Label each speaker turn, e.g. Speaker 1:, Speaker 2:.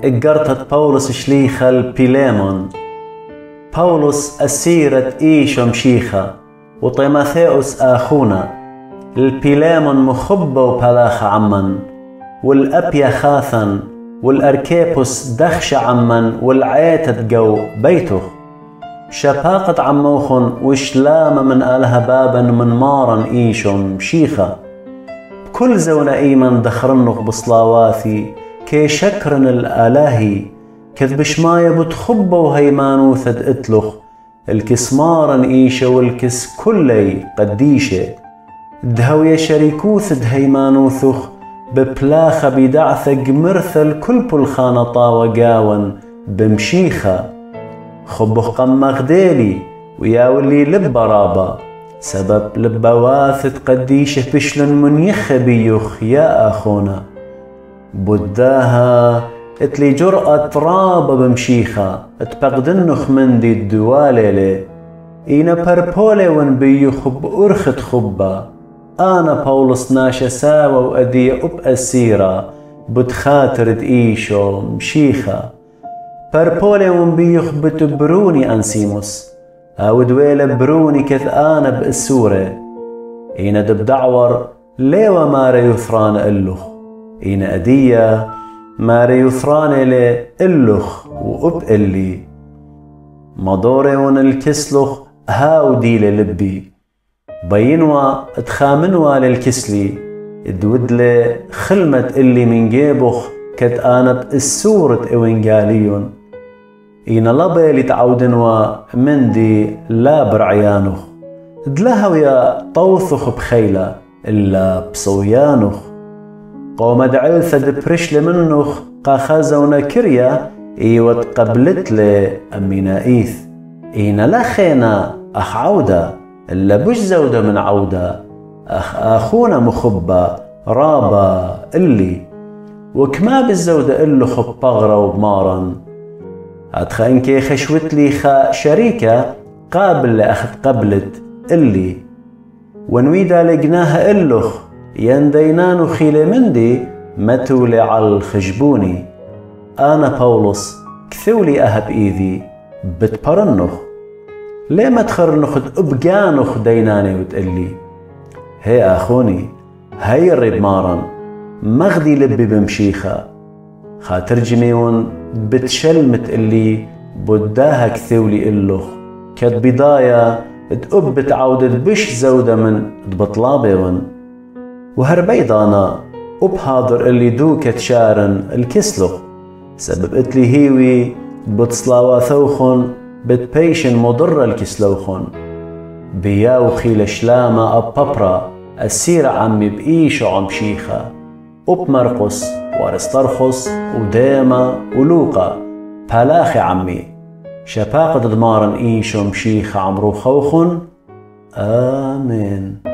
Speaker 1: اقرتت بولس شليخة البيليمون. بولس أسيرة إيشو مشيخة وطيماثيوس آخونا. البيليمون مخبة وبلاخة عمن، والأبيا خاثن، والأركيبوس دخش عمن، والعيتة جو بيته. شباقة عموخن وشلامة من آلها بابا من مارن إيشم مشيخة. كل زونا إيمن دخرنخ بصلاواثي كي شكرن الآلاهي، كذ بشماية بتخبة وهيمانوثد اتلخ. الكسمارن إيشة والكس كلي قديشة، دهوية شريكوث دهيمانوثخ ببلاخة بدعثة مرثل كل بالخانة طاوة بمشيخة. خبخ قمخ ديلي وياولي لب رابا، سبب لبواثت قديشة بشلن منيخ بيوخ يا أخونا. بداها اتلي جرأة رابا بمشيخة اتبقدنخ من دي الدواليلي. اينا بربولي ون بيوخ بأرخت خبا. أنا بولس ناشا ساوى وأدي أب أسيرة بتخاطرت إيشو مشيخة. بربولي ون بيوخ بتبروني أنسيموس، هاو دويلة بروني كث أنا بأسورة. إينا دبدعور ليوا ماري يثران إلوخ، إينا أدية ماري يثران إلي إلوخ وأب إلي. مدوري ون الكسلوخ هاو ديلي لبي، بينوا اتخامنوا للكسلي ادودلي خلمت اللي من جيبخ كت انا باسورة اوينجاليون. اينا لبيلي تعودنوا مندي لا برعيانخ، دلها ويا طوثخ بخيلة الا بصويانخ. قوم دعيلثة دبرشل منخ قاخازونا كريا ايوت قبلت لي امينا ايث. اينا لا خينا اخ عودة إلا بش زودة من عودة، أخونا مخبة رابا اللي وكما بالزودة إلو خب بغرة وبمارن. أدخا إنكي خشوت لي خا شريكة قابل لأخذ قبلت اللي ونويدا لقناها إلوخ يندينانو خيلي مندي متولي على الخجبوني. أنا بولس كثولي أهب إيذي بتبرنخ، ليه ما تخرنخ أبقانخ ديناني وتقلي هي أخوني هاي الرب مارن مغدي لبي بمشيخة. خاطر جميون بتشل متقلي بداها كثولي إلوخ كد بداية تقب بتعودت بش زودة من تبطلابيون. وهربيضانا وبحاضر اللي دوكت شارن الكسلخ سبب اتلي هيوي بتصلاوا ثوخن بتبيشن مضر الكسلوخن. بياو خيل شلامة أبابرا السيرة عمي بإيشو عم شيخة وبمرقس وارسترخس وديما ولوقا بلاخي عمي شباقة دمارن إيشو مشيخة عمرو خوخن. آمين.